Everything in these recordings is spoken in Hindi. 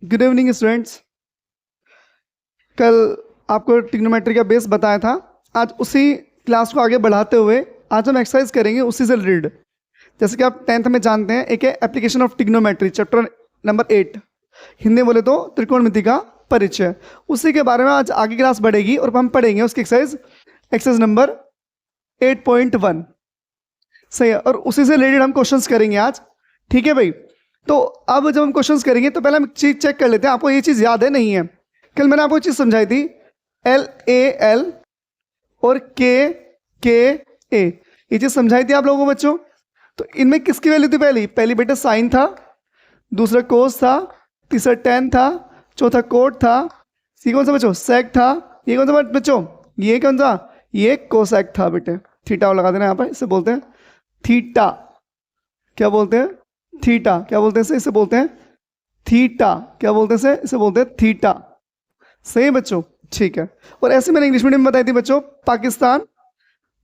Good evening students. कल आपको ट्रिग्नोमेट्री का बेस बताया था। आज उसी क्लास को आगे बढ़ाते हुए आज हम एक्सरसाइज करेंगे उसी से रिलेटेड। जैसे कि आप 10th में जानते हैं, एक है application of trigonometry, chapter number 8, Hindi बोले तो त्रिकोणमिति का परिचय। उसी के बारे में आज आगे क्लास बढ़ेगी और हम पढ़ेंगे उसकी एक्सरसाइज नंबर 8.1। सही है, और उसी से रिलेटेड हम क्वेश्चंस करेंगे आज। ठीक है भाई। तो अब जब हम क्वेश्चंस करेंगे तो पहले हम चीज चेक कर लेते हैं, आपको ये चीज याद है नहीं है। कल मैंने आपको चीज समझाई थी, LAL और KA, ये चीज समझाई थी आप लोगों को बच्चों। तो इनमें किसकी वैल्यू थी? पहली बेटे साइन था, दूसरा कोस था, तीसरा टेन था, चौथा कोट था, ये कौन सा बच्चों? सेक था। ये कौन सा बच्चों? ये कौन सा? ये कोसेक था बेटे। थीटा लगा देना यहाँ पर, इसे बोलते हैं थीटा। क्या बोलते हैं? थीटा। क्या बोलते हैं इसे बोलते हैं थीटा। क्या बोलते हैं इसे बोलते हैं थीटा। सही बच्चों, ठीक है। और ऐसे मैंने इंग्लिश मीडियम में बताई थी बच्चों, पाकिस्तान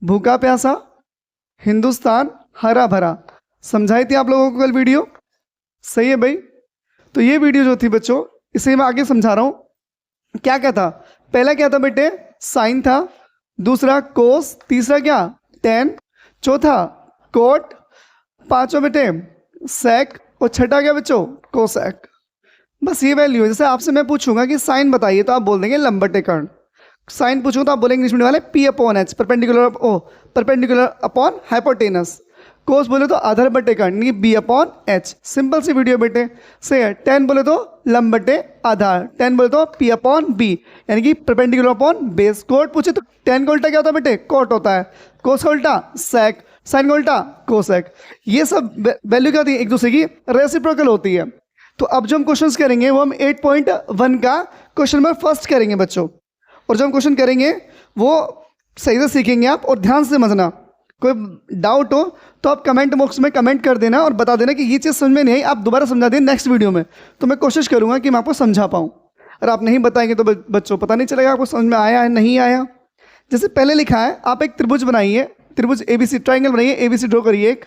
भूखा प्यासा, हिंदुस्तान हरा भरा, समझाई थी आप लोगों को कल वीडियो। सही है भाई। तो ये वीडियो जो थी बच्चों, इसे मैं आगे समझा रहा हूं। क्या क्या था? पहला क्या था बेटे? साइन था, दूसरा कोस, तीसरा क्या? टेन, चौथा कोट, पांचों बेटे सेक, और छठा क्या बच्चों? कोसेक। बस ये वैल्यू है। जैसे आपसे मैं पूछूंगा कि साइन बताइए तो आप बोल देंगे लंबटे कर्ण। साइन पूछूंगा तो आप बोलेंगे इंग्लिश मीडियम वाले P/H, परपेंडिकुलर अपॉन हाइपोटेनस। कोस बोले तो आधार बटे कर्ण, ये B/H। सिंपल सी वीडियो बेटे। सही है। टेन बोले तो लंब बटे आधार, टेन बोले तो P/B, यानी कि परपेंडिकुलर अपॉन बेस। कोट पूछे तो टेन का उल्टा क्या होता है बेटे? कोट होता है। कोस का उल्टा सेक, साइन का उल्टा कोसेक। ये सब वैल्यू क्या होती है? एक दूसरे की रेसिप्रोकल होती है। तो अब जो हम क्वेश्चंस करेंगे वो हम 8.1 का क्वेश्चन नंबर फर्स्ट करेंगे बच्चों। और जब हम क्वेश्चन करेंगे वो सही से सीखेंगे आप, और ध्यान से समझना। कोई डाउट हो तो आप कमेंट बॉक्स में कमेंट कर देना और बता देना कि ये चीज़ समझ में नहीं आई, आप दोबारा समझा दें नेक्स्ट वीडियो में। तो मैं कोशिश करूंगा कि मैं आपको समझा पाऊँ। अगर आप नहीं बताएंगे तो बच्चों पता नहीं चलेगा आपको समझ में आया है नहीं आया। जैसे पहले लिखा है, आप एक त्रिभुज बनाइए, त्रिभुज ABC, ट्राइंगल बनाइए, ABC ड्रॉ करिए एक,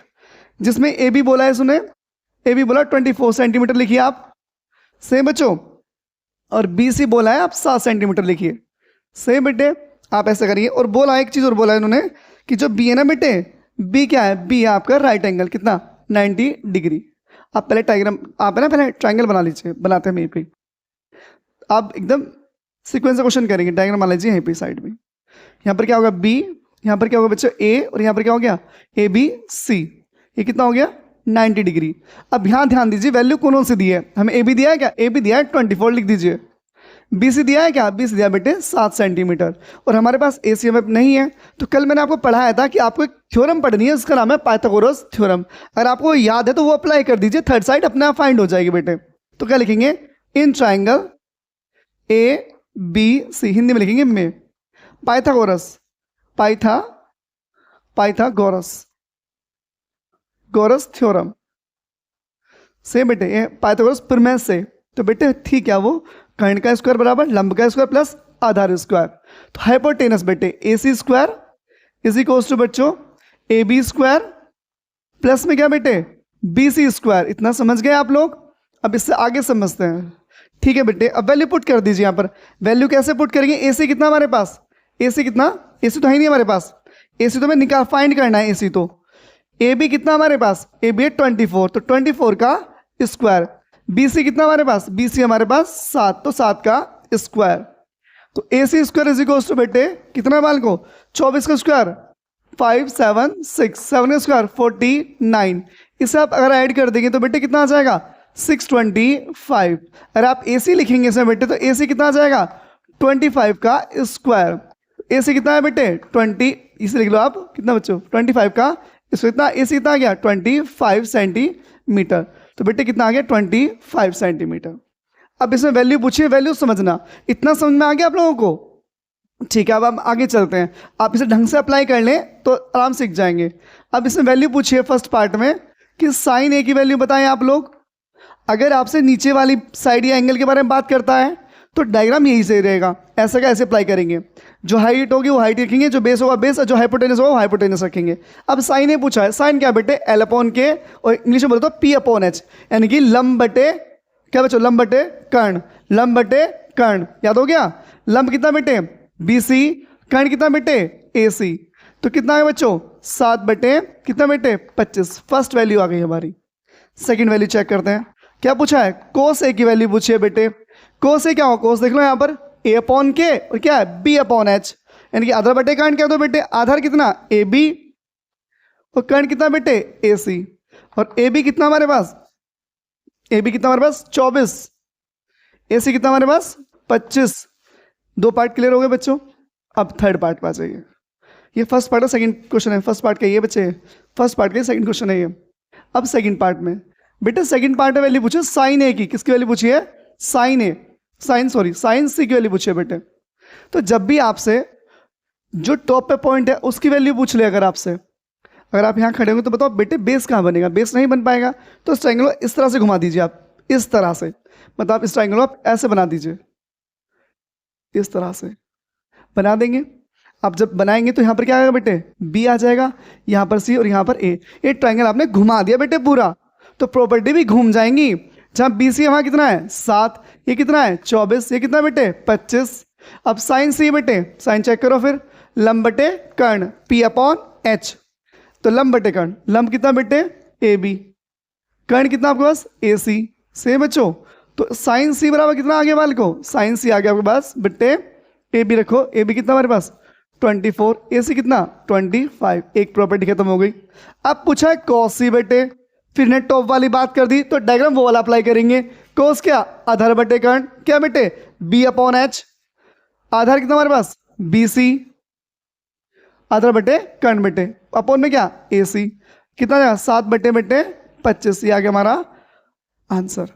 जिसमें AB बोला है, सुने AB बोला 24 सेंटीमीटर लिखिए आप। सेम बच्चों। और BC बोला है आप 7 सेंटीमीटर लिखिए। सेम बेटे, आप ऐसा करिए। और बोला एक चीज और बोला है इन्होंने कि जो B है ना बेटे, B क्या है? B है आपका राइट एंगल, कितना? 90 डिग्री। आप पहले पहले ट्राइंगल बना लीजिए, बनाते हैं यहीं पे। आप एकदम सीक्वेंस से क्वेश्चन करेंगे। डायग्राम बना लीजिए यहीं पे साइड में। यहाँ पर क्या होगा? B, यहाँ पर क्या होगा बच्चों? A, और यहाँ पर क्या हो गया? ABC। ये कितना हो गया? 90 डिग्री। अब यहाँ ध्यान दीजिए, वैल्यू कौन सी दी है हमें? AB दिया है क्या? AB दिया है 24, लिख दीजिए। BC दिया है क्या? BC दिया बेटे 7 सेंटीमीटर। और हमारे पास AC नहीं है। तो कल मैंने आपको पढ़ाया था कि आपको एक थ्योरम पढ़नी है, उसका नाम है पाइथागोरस थ्योरम। अगर आपको याद है तो वो अप्लाई कर दीजिए, थर्ड साइड अपने आप फाइंड हो जाएगी बेटे। तो क्या लिखेंगे? इन ट्राइंगल ABC, हिंदी में लिखेंगे में, पाइथागोरस, गोरस थ्योरम से बेटे, ये पाइथागोरस प्रमेय से। तो बेटे ठीक है, वो कर्ण का स्क्वायर बराबर लंब का स्क्वायर प्लस आधार स्क्वायर। तो हाइपोटेनस बेटे AC square is equals to बच्चों AB स्क्वायर प्लस में क्या बेटे? BC square. इतना समझ गए आप लोग? अब इससे आगे समझते हैं। ठीक है बेटे, अब वैल्यू पुट कर दीजिए यहाँ पर। वैल्यू कैसे पुट करेंगे? AC कितना हमारे पास? AC कितना? AC तो है नहीं हमारे पास। AC तो मैं फाइंड करना है। AC तो AB कितना हमारे पास? AB है 24, तो 24 का स्क्वायर। BC कितना हमारे पास? BC हमारे पास 7, तो 7 का स्क्वायर। तो AC square is equals to बेटे कितना बाल को? 24 का स्क्वायर 5 7 6, 7 का स्क्वायर 49। इसे आप अगर ऐड कर देंगे तो बेटे कितना आ जाएगा? 625। अगर आप AC लिखेंगे इसमें बेटे तो AC कितना आ जाएगा? 25 का स्क्वायर। AC कितना है बेटे? 20, इसे लिख लो आप, कितना बच्चों? 25 का। इसको इतना AC कितना आ गया? 25 सेंटीमीटर। तो बेटे कितना आ गया? 25 सेंटीमीटर। अब इसमें वैल्यू पूछिए, वैल्यू समझना। इतना समझ में आ गया आप लोगों को? ठीक है, अब हम आगे चलते हैं। आप इसे ढंग से अप्लाई कर लें तो आराम सीख जाएंगे। अब इसमें वैल्यू पूछिए फर्स्ट पार्ट में कि साइन A की वैल्यू बताएं आप लोग। अगर आपसे नीचे वाली साइड या एंगल के बारे में बात करता है तो डायग्राम यही सही रहेगा। ऐसा का ऐसे अप्लाई करेंगे। जो हाइट होगी वो हाइट रखेंगे, जो बेस होगा बेस, और जो हाइपोटेनस होगा वो हाइपोटेनस रखेंगे। अब साइन ए पूछा है। साइन क्या बेटे? L/K, और इंग्लिश में बोले तो P/H, यानी कि लंब बटे क्या बच्चों, लंब बटे कर्ण, लंब बटे कर्ण, याद हो गया। लंब कितना बेटे, BC, कर्ण कितना बेटे, AC। तो कितना है बच्चों, 7 बटे कितना बेटे, 25। फर्स्ट वैल्यू आ गई हमारी। सेकंड वैल्यू चेक करते हैं, क्या पूछा है, कोस ए की वैल्यू पूछी है बेटे। कोस ए क्या हो, कोस देख लो यहाँ पर A अपॉन के और क्या है B अपॉन H, यानी कि आधार बटे कर्ण क्या दो बेटे, आधार कितना AB और कर्ण कितना बेटे AC, और AB कितना हमारे पास, AB कितना हमारे पास 24, AC कितना हमारे पास 25। दो पार्ट क्लियर हो गए बच्चों। अब थर्ड पार्ट पे आ जाइए। ये फर्स्ट पार्ट है, सेकंड क्वेश्चन है, फर्स्ट पार्ट का ये बच्चे, फर्स्ट पार्ट का सेकंड क्वेश्चन है ये। अब सेकंड पार्ट में बेटे, सेकंड पार्ट में वैल्यू पूछे साइन ए की, किसकी वैल्यू पूछी है, साइन ए, साइन सी की वैल्यू पूछी है बेटे। तो जब भी आपसे जो टॉप पे पॉइंट है उसकी वैल्यू पूछ ले, अगर आपसे, अगर आप यहाँ खड़े होंगे तो बताओ बेटे बेस कहाँ बनेगा, बेस नहीं बन पाएगा। तो इस ट्रायंगल को इस तरह से घुमा दीजिए आप, इस तरह से, मतलब आप इस ट्रायंगल को आप ऐसे बना दीजिए, इस तरह से बना देंगे। आप जब बनाएंगे तो यहाँ पर क्या आएगा बेटे, B आ जाएगा, यहाँ पर C और यहाँ पर A। ये ट्रायंगल आपने घुमा दिया बेटे पूरा, तो प्रॉपर्टी भी घूम जाएंगी। जहाँ BC है वहाँ कितना है 7, ये कितना है 24, ये कितना बेटे 25। अब साइन C बेटे, साइन चेक करो फिर, लंब बटे कर्ण P अपॉन H। तो लंब बटे कर्ण, लंब कितना बेटे AB, कर्ण कितना आपके पास AC। सेम बच्चों, तो साइन C बराबर कितना आ गया वाल को, साइन C आ गया आपके पास बेटे, AB रखो, AB कितना हमारे पास 24, AC कितना 25। एक प्रॉपर्टी खत्म हो गई। अब पूछा है कॉस C बेटे, फिर ने टॉप वाली बात कर दी तो डायग्राम वो वाला अप्लाई करेंगे। कोस क्या, आधार बटे कर्ण क्या बेटे B अपॉन H, आधार कितना हमारे पास BC, आधार बटे कर्ण बेटे, अपॉन में क्या AC, कितना जाएगा 7 बटे बेटे 25। ये आ गया हमारा आंसर।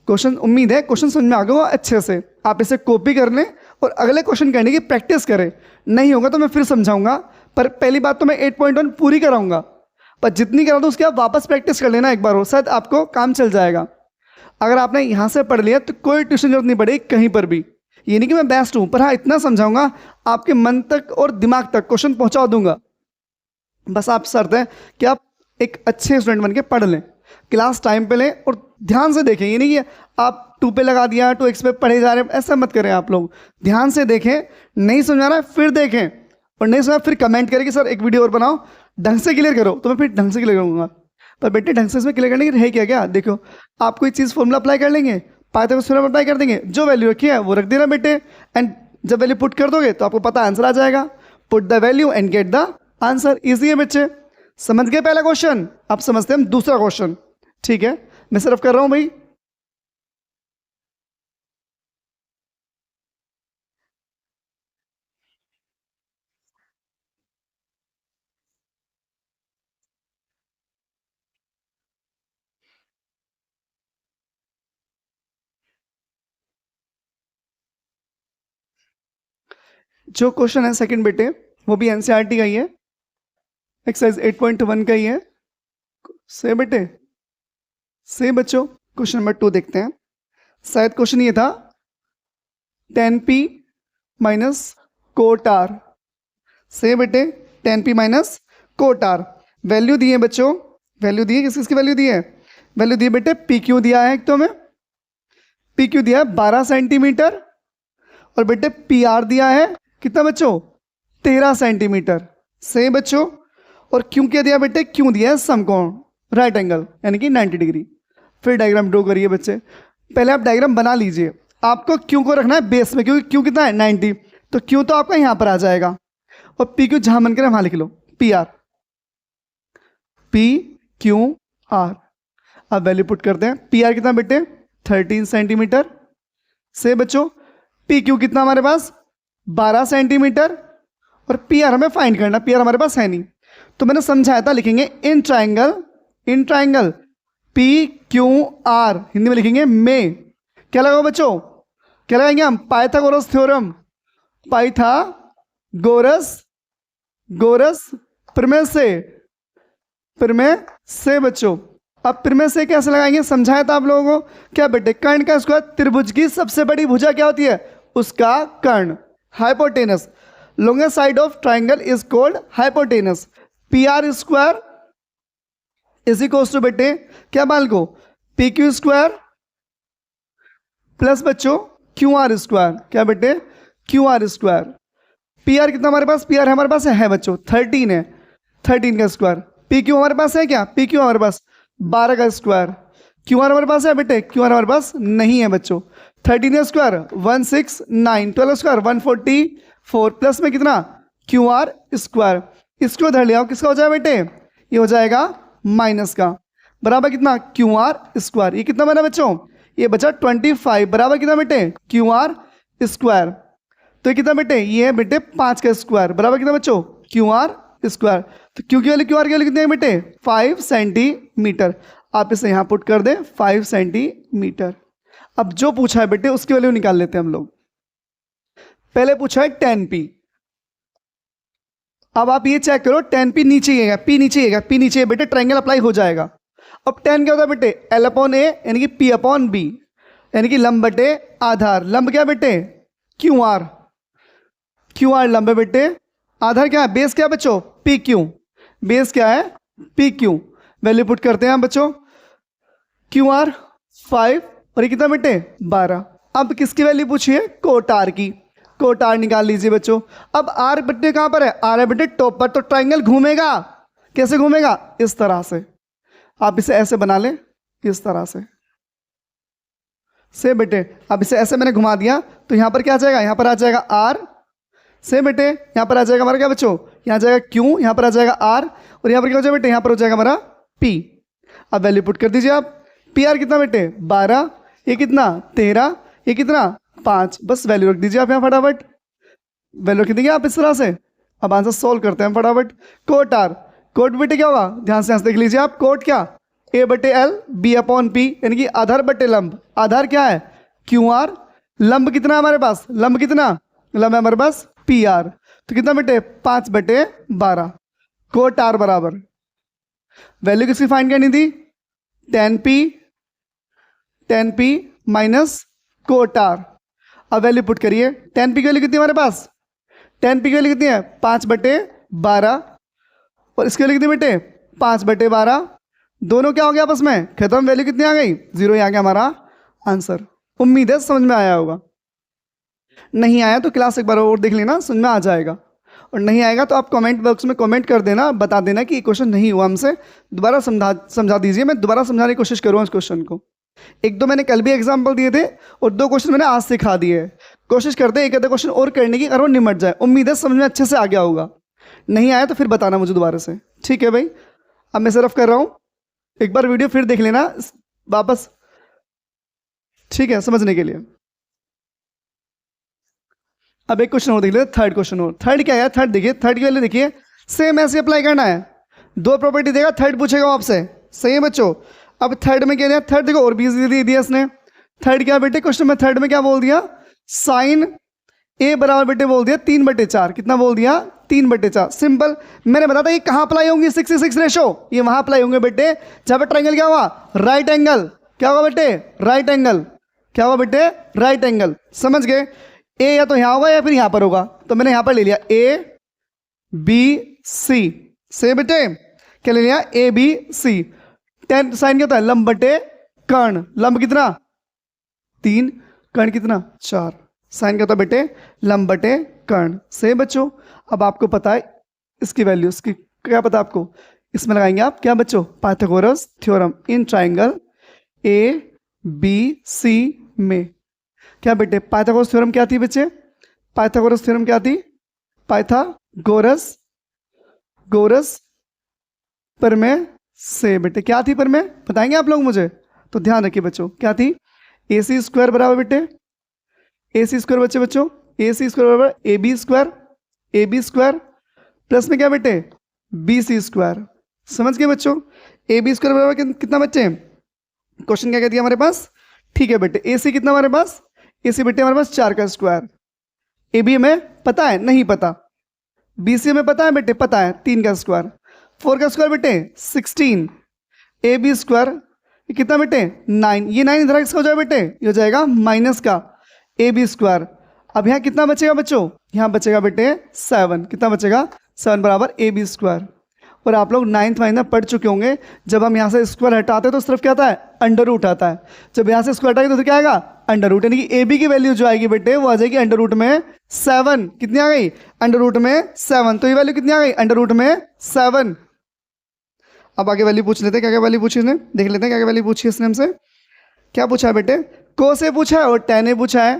क्वेश्चन, उम्मीद है क्वेश्चन समझ में आ गया अच्छे से। आप इसे कॉपी कर लें और अगले क्वेश्चन करने की प्रैक्टिस करें। नहीं होगा तो मैं फिर समझाऊंगा, पर पहली बात तो मैं 8.1 पूरी कराऊंगा, पर जितनी करा दो उसके बाद वापस प्रैक्टिस कर लेना एक बार, हो शायद आपको काम चल जाएगा। अगर आपने यहाँ से पढ़ लिया तो कोई ट्यूशन जरूरत नहीं पड़ेगी कहीं पर भी। ये नहीं कि मैं बेस्ट हूँ, पर हाँ इतना समझाऊंगा आपके मन तक और दिमाग तक क्वेश्चन पहुँचा दूंगा। बस आप शर्त है कि आप एक अच्छे स्टूडेंट बन के पढ़ लें, क्लास टाइम पे लें और ध्यान से देखें। ये नहीं कि आप 2 पे लगा दिया 2x पे पढ़े जा रहे हैं, ऐसा मत करें। आप लोग ध्यान से देखें, नहीं समझ आ रहा है फिर देखें, और नहीं समझा फिर कमेंट करें कि सर एक वीडियो और बनाओ, ढंग से क्लियर करो, तो मैं फिर ढंग से क्लियर करूँगा। पर बेटे ढंग से इसमें क्लियर करने की है क्या, क्या देखो, आप कोई चीज़ फॉर्मूला अप्लाई कर लेंगे, पाइथागोरस थ्योरम अप्लाई कर देंगे, जो वैल्यू रखी है वो रख देना बेटे, एंड जब वैल्यू पुट कर दोगे तो आपको पता आंसर आ जाएगा। Put the value and get the answer. Easy है बच्चे, समझ गए पहला क्वेश्चन। अब समझते हैं हम दूसरा क्वेश्चन, ठीक है। मैं सिर्फ कर रहा हूं भाई। जो क्वेश्चन है सेकंड बेटे, वो भी एनसीईआरटी का ही है, एक्सरसाइज 8.1 का ही है। से बेटे से बच्चों, क्वेश्चन नंबर 2 देखते हैं। शायद क्वेश्चन ये था 10p माइनस कोट आर। से बेटे 10p minus cot R, value दी है बच्चों, वैल्यू दी है, किस किसकी वैल्यू दी है, वैल्यू दी है बेटे PQ दिया है, एक तो हमें PQ दिया है 12 सेंटीमीटर, और बेटे PR दिया है कितना बच्चों 13 सेंटीमीटर। से बच्चों, और क्यों क्या दिया बेटे, क्यों दिया है समकोण राइट एंगल यानी कि 90 डिग्री। फिर डायग्राम ड्रॉ करिए बच्चे, पहले आप डायग्राम बना लीजिए। आपको क्यों को रखना है बेस में, क्योंकि क्यों कितना है 90, तो क्यों तो आपका यहां पर आ जाएगा, और PQ जहां मन करे वहां लिख लो, PR PQR। अब वैल्यू पुट करते हैं, PR कितना बेटे 13 सेंटीमीटर। से बच्चों PQ कितना हमारे पास 12 सेंटीमीटर, और PR हमें फाइंड करना, PR हमारे पास है नहीं, तो मैंने समझाया था लिखेंगे इन ट्राइंगल PQR, हिंदी में लिखेंगे में। क्या लगाओ बच्चों, क्या लगाएंगे हम, पाइथागोरस थ्योरम, पाइथागोरस प्रमेय से बच्चों। अब प्रमेय से कैसे लगाएंगे, समझाया था आप लोगों को। क्या बेटे, कर्ण का स्क्वायर, त्रिभुज की सबसे बड़ी भुजा क्या होती है, उसका कर्ण, hypotenuse. Longest side of triangle is called hypotenuse. PR square is equal to बेटे क्या बाल को PQ स्क्वायर प्लस बच्चों क्यू आर स्क्वायर, क्या बेटे Q R square. P R कितना हमारे पास, पी आर हमारे पास है बच्चों 13 है, 13 का स्क्वायर। पी क्यू हमारे पास है क्या, पी क्यू हमारे पास 12 का स्क्वायर। क्यू आर हमारे पास है बेटे, क्यू आर हमारे पास नहीं है बच्चों। 13 का स्क्वायर 169, 12 स्क्वायर 144, प्लस में कितना क्यू आर स्क्वायर। इसको इधर ले आओ, किसका हो जाएगा बेटे, ये हो जाएगा माइनस का, बराबर कितना क्यू आर स्क्वायर। ये कितना बना बच्चों, ये बचा 25, बराबर कितना बेटे क्यू आर स्क्वायर। तो ये कितना बेटे, ये है बेटे 5 का स्क्वायर, बराबर कितना बच्चों क्यू आर स्क्वायर। तो क्यू की वैल्यू क्यू आर की वैल्यू कितनी है बेटे 5 सेंटीमीटर। आप इसे यहां पुट कर दें 5 सेंटीमीटर। अब जो पूछा है बेटे उसकी वैल्यू निकाल लेते हैं हम लोग। पहले पूछा है 10p। अब आप ये चेक करो 10p नीचे ही है, p नीचे ही है, p नीचे है बेटे, ट्रायंगल अप्लाई हो जाएगा। अब 10 क्या होता है बेटे L/A यानी कि P अपॉन B, यानी कि लंब बटे आधार। लंब क्या बेटे क्यू आर, क्यू आर लंब है बेटे, आधार क्या है बेस क्या है बच्चों पी क्यू, बेस क्या है पी क्यू। वैल्यू पुट करते हैं हम बच्चों, क्यू आर 5 और ये कितना बेटे 12। अब किसकी वैल्यू पूछी है, कोट आर की, कोट आर निकाल लीजिए बच्चों। अब आर बेटे कहां पर है, आर है बेटे टॉप पर, तो ट्रायंगल घूमेगा, कैसे घूमेगा इस तरह से। आप इसे ऐसे बना लें इस तरह से बेटे। अब इसे ऐसे मैंने घुमा दिया तो यहां पर क्या आ जाएगा, यहां पर आ जाएगा आर से बेटे, यहां पर आ जाएगा हमारा क्या बच्चों, यहां जाएगा क्यू, यहां पर आ जाएगा आर, और यहां पर क्या हो जाएगा बेटे, यहां पर हो जाएगा हमारा पी। अब वैल्यू पुट कर दीजिए आप, पी आर कितना बेटे 12, ये कितना 13, ये कितना 5, बस वैल्यू रख दीजिए आप यहां फटाफट, वैल्यू रख दीजिए आप इस तरह से। अब आंसर सोल्व करते हैं फटाफट। कोट आर, कोट बेटे क्या होगा, ध्यान से देख लीजिए आप, कोट क्या ए बटे एल बी अपॉन पी, यानी कि आधार बटे लंब। आधार क्या है क्यू आर, लंब कितना है हमारे पास, लंब कितना, लंब है हमारे पास पी आर, तो कितना बेटे 5 बटे 12। कोट आर बराबर वैल्यू किसकी फाइंड करनी थी 10p माइनस कोट आर। अब वैल्यू पुट करिए, 10p की वैल्यू कितनी है हमारे पास, 10p की वैल्यू कितनी है 5 बटे 12, और इसकी वैल्यू कितनी बेटे 5 बटे 12, दोनों क्या हो गया आपस में खत्म, वैल्यू कितनी आ गई 0 ही आ गया हमारा आंसर। उम्मीद है समझ में आया होगा, नहीं आया तो क्लास एक बार और देख लेना, समझ में आ जाएगा, और नहीं आएगा तो आप कमेंट बॉक्स में कमेंट कर देना, बता देना कि ये क्वेश्चन नहीं हुआ हमसे, दोबारा समझा दीजिए, मैं दोबारा समझाने की कोशिश करूँगा इस क्वेश्चन को। एक दो मैंने कल भी एग्जाम्पल दिए थे और 2 क्वेश्चन मैंने आज सिखा दिए। कोशिश करते हैं एक आधा क्वेश्चन और करने की, अगर वो निमट जाए। उम्मीद है समझ में अच्छे से आ गया होगा, नहीं आया तो फिर बताना मुझे दोबारा से, ठीक है भाई। अब मैं सिर्फ कर रहा हूँ, एक बार वीडियो फिर देख लेना वापस, ठीक है, समझने के लिए। अब एक क्वेश्चन और देख लेते, थर्ड क्वेश्चन और। थर्ड क्या है, थर्ड देखिए, थर्ड की वैल्यू देखिए, सेम ऐसे अप्लाई करना है, 2 प्रॉपर्टी देगा, थर्ड पूछेगा आपसे, सही है बच्चों। अब थर्ड में क्या दिया, थर्ड देखो और भी दे दिया इसने। थर्ड क्या बेटे, क्वेश्चन में थर्ड में क्या बोल दिया, साइन ए बराबर बेटे बोल दिया 3/4, कितना बोल दिया 3/4। सिंपल, मैंने बताया था ये कहां अप्लाई होंगे 6:6 रेशो, ये वहां अप्लाई होंगे बेटे जहां पर ट्रायंगल क्या हुआ राइट एंगल, क्या होगा बेटे राइट एंगल, क्या होगा बेटे राइट एंगल, समझ गए। ए या तो यहां होगा या फिर यहां पर होगा, तो मैंने यहां पर ले लिया ए बी सी, से बेटे क्या ले लिया ए बी सी। 10 साइन क्या होता है लंब बटे कर्ण, लंब कितना 3, कर्ण कितना 4, साइन क्या होता है बेटे लंब बटे कर्ण, से बच्चों। अब आपको पता है इसकी वैल्यू, इसकी क्या पता आपको, इसमें लगाएंगे आप क्या बच्चों पाइथागोरस थ्योरम इन ट्राइंगल ए बी सी में। क्या बेटे पाइथागोरस थ्योरम क्या थी बच्चे, पाइथागोरस थ्योरम क्या थी, पाइथागोरस प्रमेय से बेटे क्या थी प्रमेय, बताएंगे आप लोग मुझे, तो ध्यान रखिए बच्चों क्या थी, ए सी स्क्वायर बराबर बेटे ए सी स्क्वायर बच्चों ए सी स्क्वायर बराबर ए बी स्क्वायर प्लस में क्या बेटे बी सी स्क्वायर, समझ गए बच्चों। ए बी स्क्वायर बराबर कितना बच्चे, क्वेश्चन क्या कह दिया हमारे पास, ठीक है बेटे ए सी कितना हमारे पास, ए सी बेटे हमारे पास 4 का स्क्वायर, ए बी हमें पता है नहीं पता, बी सी हमें पता है बेटे पता है 3 का स्क्वायर, 4 का स्क्वायर बेटे 16, ए बी स्क्वायर कितना बेटे 9, ये 9 इधर किसका हो जाएगा बेटे, ये हो जाएगा माइनस का ए बी स्क्वायर। अब यहाँ कितना बचेगा बच्चों, यहाँ बचेगा बेटे 7, कितना बचेगा 7 बराबर ए बी स्क्वायर। और आप लोग 9th महीने पढ़ चुके होंगे, जब हम यहाँ से स्क्वायर हटाते हैं तो सिर्फ क्या आता है अंडर रूट आता है, जब यहाँ से स्क्वायर हटाएंगे तो क्या आएगा अंडर रूट, यानी कि ए बी की वैल्यू जो आएगी बेटे वो आ जाएगी अंडर रूट में 7। कितनी आ गई? अंडर रूट में 7। तो ये वैल्यू कितनी आ गई? अंडर रूट में 7। अब आगे वैल्यू पूछ लेते हैं, क्या क्या वैल्यू पूछी इसने, देख लेते हैं क्या क्या वैल्यू पूछी इसने हमसे। क्या पूछा है बेटे? कोस ए पूछा है और tan ए पूछा है।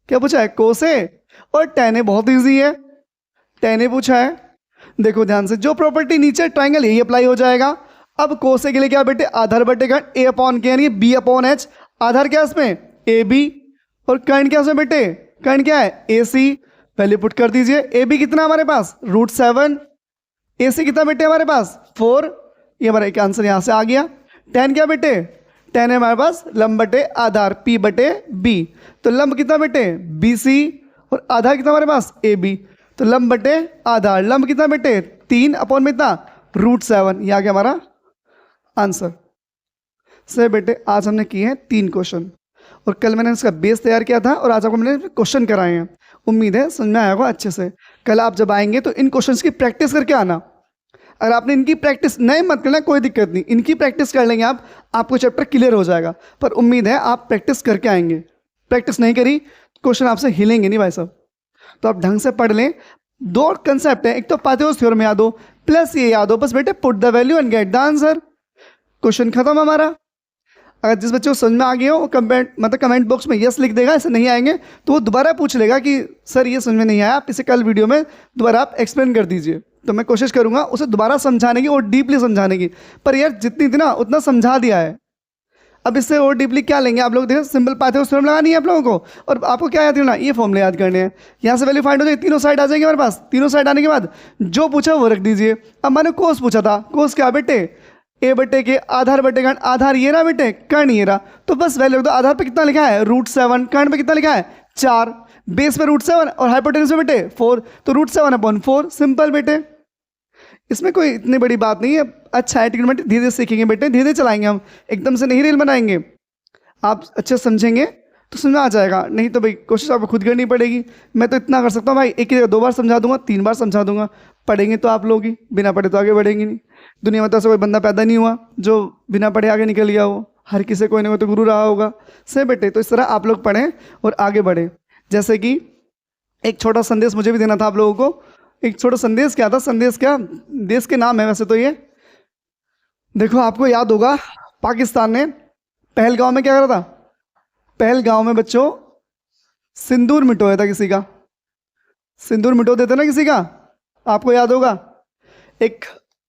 क्या पूछा है? कोस ए और tan ए, बहुत ईजी है। tan ए पूछा है, देखो ध्यान से, जो प्रॉपर्टी नीचे ट्राइंगल यही अप्लाई हो जाएगा। अब कोस ए के लिए क्या बेटे? आधार बटे कर्ण ए अपॉन के, यानी बी अपॉन एच। आधार क्या है इसमें? ए बी, और कर्ण क्या है इसमें बेटे? कर्ण क्या है? ए सी। वैल्यू पुट कर दीजिए। ए बी कितना हमारे पास? √7। ए सी कितना बेटे हमारे पास? 4। ये हमारा एक आंसर यहाँ से आ गया। tan क्या बेटे? tan है हमारे पास लंब बटे आधार P बटे B। तो लंब कितना बेटे? BC, और आधार कितना हमारे पास? AB। तो लंब बटे आधार, लंब कितना बेटे? 3 अपॉन में इतना √7। ये आ गया हमारा आंसर। सही बेटे, आज हमने किए हैं 3 क्वेश्चन, और कल मैंने इसका बेस तैयार किया था, और आज आपको मैंने क्वेश्चन कराए हैं। उम्मीद है समझ में आया होगा अच्छे से। कल आप जब आएंगे तो इन क्वेश्चंस की प्रैक्टिस करके आना। अगर आपने इनकी प्रैक्टिस नहीं मत करना, कोई दिक्कत नहीं, इनकी प्रैक्टिस कर लेंगे आप, आपको चैप्टर क्लियर हो जाएगा। पर उम्मीद है आप प्रैक्टिस करके आएंगे। प्रैक्टिस नहीं करी, क्वेश्चन आपसे हिलेंगे नहीं भाई साहब। तो आप ढंग से पढ़ लें। 2 कंसेप्ट है, एक तो पाइथागोरस थ्योरम याद हो, प्लस ये याद हो, बस बेटे put the value and get the answer. Question खत्म हमारा। अगर जिस बच्चे को समझ में आ गया हो कमेंट बॉक्स में यस लिख देगा। ऐसे नहीं आएंगे तो वो दोबारा पूछ लेगा कि सर ये समझ में नहीं आया, आप इसे कल वीडियो में दोबारा आप एक्सप्लेन कर दीजिए। तो मैं कोशिश करूंगा उसे दोबारा समझाने की और डीपली समझाने की। पर यार जितनी थी ना उतना समझा दिया है, अब इससे और डीपली क्या लेंगे आप लोग? देखो सिंपल पाइथागोरस थ्योरम लगानी है आप लोगों को, और आपको क्या याद रखना? ये फॉर्मूले याद करने हैं। यहाँ से वैल्यू फाइंड हो जाएगी, तीनों साइड आ जाएंगे हमारे पास। तीनों साइड आने के बाद जो पूछा वो रख दीजिए। अब मैंने कोस पूछा था, कोस क्या बेटे? ए बटे के आधार बटे कर्ण, आधार ये रहा बेटे, कर्ण ये रहा। तो बस वैल्यू दो। आधार पे कितना लिखा है? √7। कर्ण पे कितना लिखा है? 4। बेस पे √7 और हाइपोटेन्यूज पे बेटे 4, तो √7/4। सिंपल बेटे, इसमें कोई इतनी बड़ी बात नहीं है। अच्छा है, ट्रिग्नोमेट्री धीरे धीरे सीखेंगे बेटे, धीरे धीरे चलाएंगे हम, एकदम से नहीं रील बनाएंगे। आप अच्छे समझेंगे तो समझ में आ जाएगा, नहीं तो भाई कोशिश आपको खुद करनी पड़ेगी। मैं तो इतना कर सकता हूँ भाई, एक ही जगह 2 बार समझा दूंगा, 3 बार समझा दूंगा। पढ़ेंगे तो आप लोग ही, बिना पढ़े तो आगे बढ़ेंगे नहीं। दुनिया में तो ऐसा कोई बंदा पैदा नहीं हुआ जो बिना पढ़े आगे निकल गया हो। हर किसी कोई ना कोई तो गुरु रहा होगा। सही बेटे, तो इस तरह आप लोग पढ़ें और आगे बढ़ें। जैसे कि एक छोटा संदेश मुझे भी देना था आप लोगों को। एक छोटा संदेश क्या था? संदेश क्या देश के नाम है वैसे तो ये। देखो आपको याद होगा पाकिस्तान ने पहलगांव में क्या करा था? पहलगांव में बच्चों सिंदूर मिटोया था किसी का। सिंदूर मिटो देते ना किसी का, आपको याद होगा। एक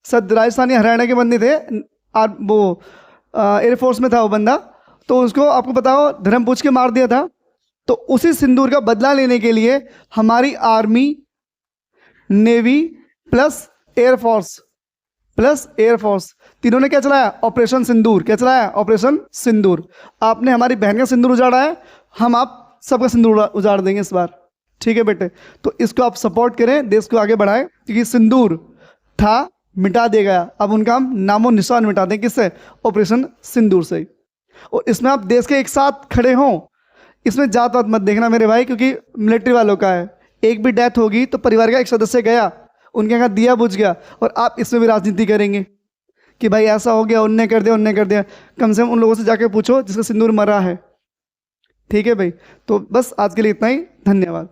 राजस्थानी हरियाणा के बंदे थे, वो एयरफोर्स में था वो बंदा, तो उसको आपको बताओ धर्म पूछ के मार दिया था। तो उसी सिंदूर का बदला लेने के लिए हमारी आर्मी, नेवी प्लस एयरफोर्स तीनों ने क्या चलाया? ऑपरेशन सिंदूर। क्या चलाया? ऑपरेशन सिंदूर। आपने हमारी बहन का सिंदूर उजाड़ा है, हम आप सबका सिंदूर उजाड़ देंगे इस बार। ठीक है बेटे, तो इसको आप सपोर्ट करें, देश को आगे बढ़ाएं, क्योंकि सिंदूर था मिटा दिया गया, अब उनका हम नामो निशान मिटा दें। किससे? ऑपरेशन सिंदूर से। और इसमें आप देश के एक साथ खड़े हों, इसमें जात पात मत देखना मेरे भाई, क्योंकि मिलिट्री वालों का है। एक भी डेथ होगी तो परिवार का एक सदस्य गया, उनके यहाँ दिया बुझ गया, और आप इसमें भी राजनीति करेंगे कि भाई ऐसा हो गया, उनने कर दिया। कम से कम उन लोगों से जाके पूछो जिसका सिंदूर मरा है। ठीक है भाई, तो बस आज के लिए इतना ही। धन्यवाद।